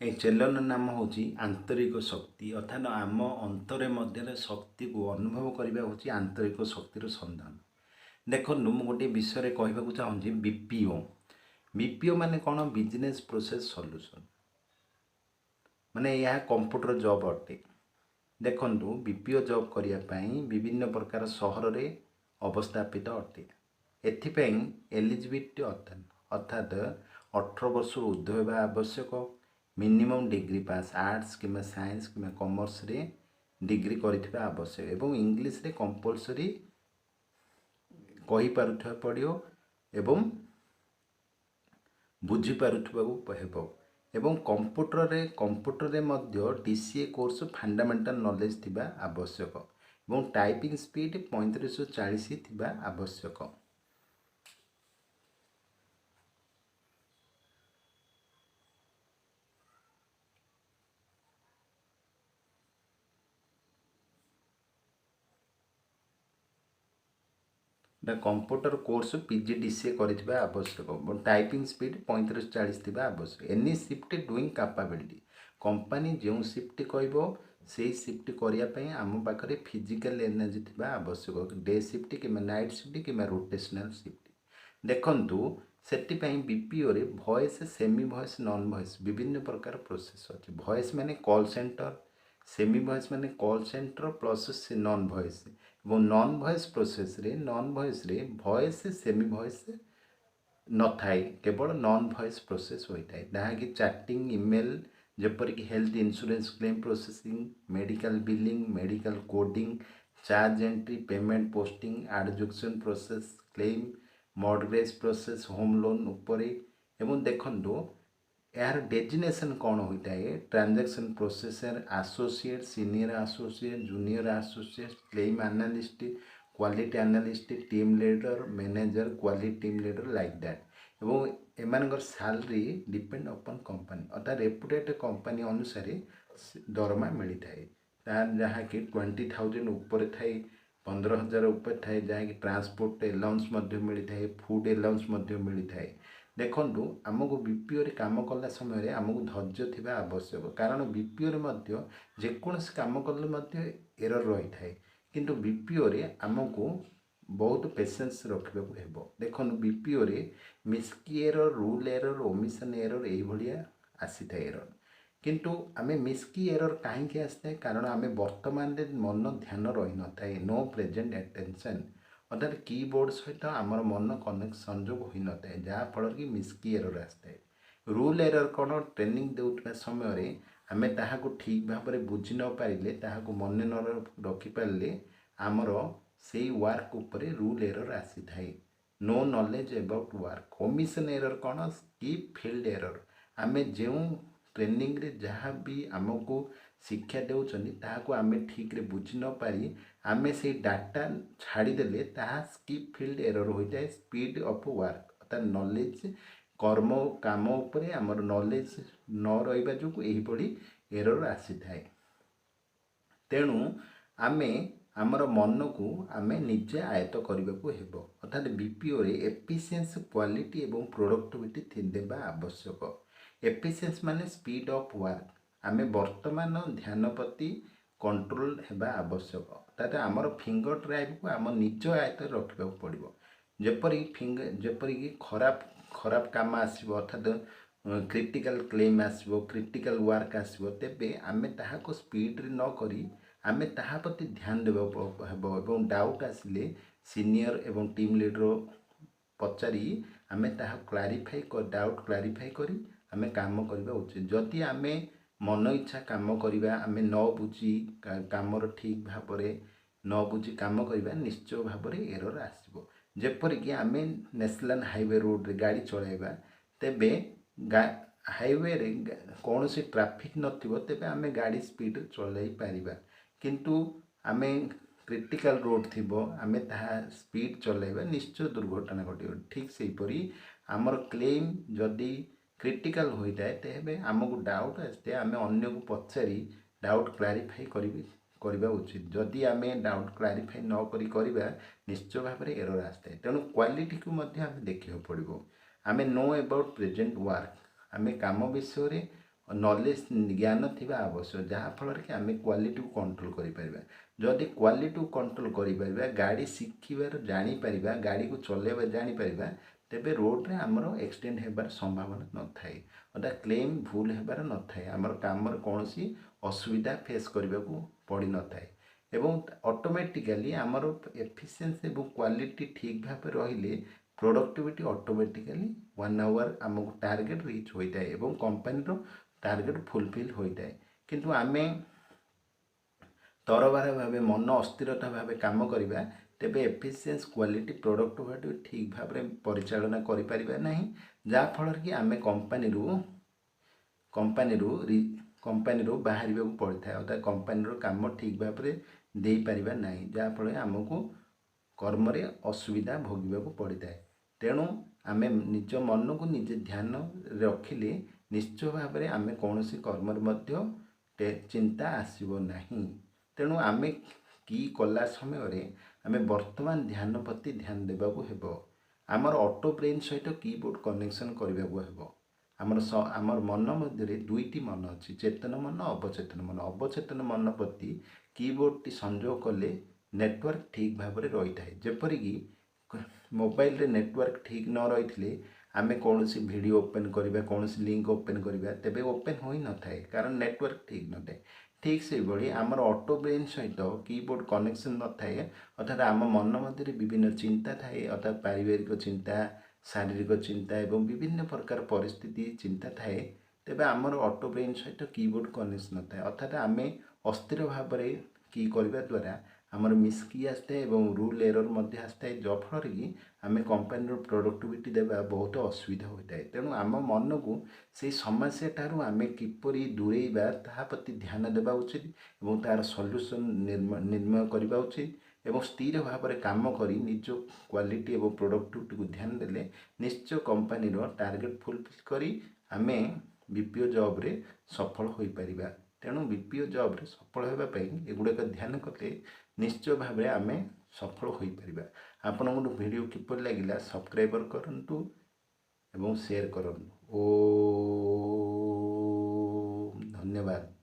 ए चेलन नाम हूँ आंतरिक शक्ति अर्थात आम अंतरे मध्य शक्ति को अनुभव करने हूँ आंतरिक शक्तिर सन्धान। देखो मुझे गोटे विषय कहवाक चाहूँगी बीपीओ। बीपीओ माने कौन बिजनेस प्रोसेस सॉल्यूशन माने यह कंप्यूटर जॉब अटे। देखु बीपीओ जॉब करने विभिन्न प्रकार सहर में अवस्थापित अटे। एथिपाई एलिजिबिलिटी अर्थात 18 वर्ष ऊर्ध्व होगा आवश्यक। मिनिमम डिग्री पास आर्ट्स कि साइंस कि कॉमर्स रे डिग्री करिथिबा आवश्यक एवं इंग्लिश रे कंपलसरी कहि पारुथबा पड़ियो एवं बुझी पारुथबा हेबो एवं कंप्यूटर रे मध्य डीसीए कोर्स फंडामेंटल नॉलेज थिबा आवश्यक एवं टाइपिंग स्पीड 35 ରୁ 40 थिबा आवश्यक। कंप्यूटर कोर्स पीजीडीसीए करिथिबा आवश्यक। टाइपिंग स्पीड 35 ରୁ 40 थिबा आवश्यक। Any shift doing capability company जो शिफ्ट कहबो से शिफ्ट करने आम पाखे फिजिकल एनर्जी थिबा आवश्यक। डे शिफ्ट कि नाइट शिफ्ट कि रोटेशनल शिफ्ट देखंतु सेटिपाई बीपीओ रे voice semi voice non voice विभिन्न प्रकार प्रोसेस अच्छी। वॉइस माने कॉल सेंटर, सेमी वॉइस माने call centre plus non voice और नॉन वॉइस प्रोसेस रे नॉन वॉइस रे वॉइस सेमी वॉइस न थाए केवल नॉन वॉइस प्रोसेस होता है जहाँकि चैटिंग ईमेल जेपरिक health insurance claim processing medical billing medical coding charge entry payment posting adjudication process claim mortgage process home loan उपरे एवं देखो यार डेजिनेशन कौन होता है transaction processor associate senior associate junior associate claim analyst quality analyst team leader manager quality team leader like that एवं एमानकर salary depend अपन कंपनी अर्थात रेपुटेड कंपनी अनुसार दरमा मिलता है जहाँकि 20,000 उपर थाए 15,000 उपर थाए जहाँकि ट्रांसपोर्ट एलाउंस मिलता है फूड एलाउंस मिलता है। देखु आमको बीपीओ रे काम कला समय आमको धैर्य थिबा आवश्यक कारण बीपीओ रे मध्य जेकोसी काम कले एरर रही थाए किंतु बीपीओ रे आमको बहुत पेशेंस रखा हेबो। देखो बीपीओ रे मिस्की error rule error omission error ये आसी था एरर किंतु आमे मिस्की एरर कहीं आसता है कारण आमे वर्तमान रे मन ध्यान रही न थाए नो प्रेजेंट अटेंशन अर्थात कीबोर्ड सहित आमर मन कनेक्ट संजोग हो न था जहाँफल कि मिस्की एरर आसता है। रूल एरर कौन ट्रेनिंग देउथबा समय आमे ताहाको ठीक भाव में बुझी न पारे ताहाको मन न रखिपारे आमर से वर्क उपरे रूल एरर आसी थाए। No knowledge about work omission error कौन स्किप फील्ड एरर आमे जो ट्रेनिंग रे जहाँ भी आमको शिक्षा देउछनी ताहाको आमे ठीक रे बुझी न पारी आमे से डाटा छाड़ीदेले ताहा स्किप फील्ड एरर होता है। स्पीड ऑफ वर्क अर्थात नॉलेज कर्म काम उपरे आमर नॉलेज न रहिबा जोगु एही पड़ी एरर आसी थाए। तेणु आमे आमर मन को आमे निजे आयत्त करने को हेबो अर्थात बीपीओ रे एफिशिएंस क्वालिटी एवं प्रोडक्टिविटी देबा आवश्यक। एफिशिएंस माने स्पीड ऑफ वर्क आमे वर्तमान ध्यान प्रति कंट्रोल हेबा आवश्यक अर्थात आमर फिंगर ड्राइव को आम निज आयत्त रखा पड़ो जेपरिक खराब खराब काम आसो अर्थात क्रिटिकल क्लेम आसो क्रिटिकल वर्क आसो तेबे आमे ताहाको स्पीड रे न करी आमे ताहा प्रति ध्यान देबा हेबो डाउट आसिले सीनियर एवं टीम लीडर पचारि आमे ताहा क्लारिफाई डाउट क्लारिफाई करी आमे काम करबा उचित। जदि आमे मन इच्छा काम करबा आमे न बुझी कामर ठीक भाव में न बुझी काम करबा निश्चय भाव में एरर आसबो। जेपरिक आमे नेशनल हाईवे रोड रे गाड़ी चलाइबा तेबे हाईवे रे कौन सी ट्रैफिक नथिबो तेबे आमे गाड़ी स्पीड चलाई पारिबा किंतु आमे क्रिटिकल रोड थिबो आमे ताहा स्पीड चलाइबा निश्चय दुर्घटना घटिबो। ठीक से परी आमर क्लेम जदि क्रिटिकल होता है तेबे आमको डाउट आसते आमे अन्य को पचारि डाउट क्लारिफाई करबा उचित। जदि आमे डाउट क्लारिफाई न करिबा निश्चय भाव में एरर आसता है। तेणु क्वालिटी को मध्य आमे देखियो पड़िबो। आमे नो अबाउट प्रेजेंट वर्क आमे काम विषय रे नॉलेज ज्ञान थिबा आवश्यक जहाँ फल कि आम क्वालिटी को कंट्रोल करें जदि क्वालिटी को कंट्रोल करें गाड़ी शिखिबार जापर गाड़ी को चलैबा जापर तेबे रोड रे आमर एक्सीडेंट होबार संभावना न थाए अर्थात क्लेम भूल होबार न थाए आमर काम कौन असुविधा फेस करने को पड़ी न थाए एवं ऑटोमेटिकली आमर एफिशिएंसी और क्वालिटी ठीक भाव रहिले प्रोडक्टिविटी ऑटोमेटिकली 1 आवर आमको टार्गेट रीच होता है एवं कंपनी टार्गेट फुलफिल होता है किंतु आमे तरबार भाव मन अस्थिरता भाव काम करवा तेबे एफिशिएंस क्वालिटी प्रोडक्टिविटी ठीक भाव परिचालना करें ना जहाँफल कि आम कंपनी बाहर पड़ता है अर्थात कंपनी काम ठीक भाव दे पारिबा नहीं जहाँफल आमको कर्म असुविधा भोगवाक पड़ता है तेणु आम निज मन को निजे ध्यान रखिले निश्चय भाव में आम कौन कर्म चिंता आसब ना तेणु आम कि कला समय आम वर्तमान ध्यान प्रति ध्यान देवाक हेब आमर ऑटो ब्रेन सहित कीबोर्ड कनेक्शन करने को हेब आमर मन मध्य दुईटी मन अच्छी चेतन मन अवचेतन मन प्रति कीबोर्ड टी संजोग कले नेटवर्क ठीक भाव में रही है जेपरिक मोबाइल रे नेटवर्क ठीक न रही आम कौन वीडियो ओपन करवा कौन लिंक ओपन करवा तेबे ओपन हो न थाए कारण नेटवर्क ठीक न थाए ठीक से भाई आमर ऑटो ब्रेन सहित कीबोर्ड कनेक्शन न थाए अर्थात आम मन मध्य विभिन्न चिंता थाए अर्थात पारिवारिक चिंता शारीरिक चिंता एवं विभिन्न प्रकार परिस्थिति चिंता थाए तेबे आमर ऑटो ब्रेन सहित कीबोर्ड कनेक्शन न थाए अर्थात आम अस्थिर भाव में की करने द्वारा आमर मिसकी आसता है रूल एरर आसता है जफल कि आम कंपनी प्रोडक्टिविटी देवा बहुत असुविधा होता है तेणु आम मन को से समस्या ठारू आम किपरि दूरेबा ता प्रति ध्यान देवा उचित और तार सल्यूशन निर्णय करने उचित एवं स्थिर भाव में काम कर निज क्वालिटी और प्रोडक्टिविटी को ध्यान देले निश्चय कंपनी टार्गेट फुलफिल करी आम बीपीओ जॉब रे सफल हो पारिबा तेणु बीपीओ जॉब रे सफल होगापी एगुड़ाक ध्यान कले निश्चय भाव में आम सफल हो पारिबा आपण वीडियो किपर लगिला सब्सक्राइबर करंतु एवं शेयर करंतु ओ धन्यवाद।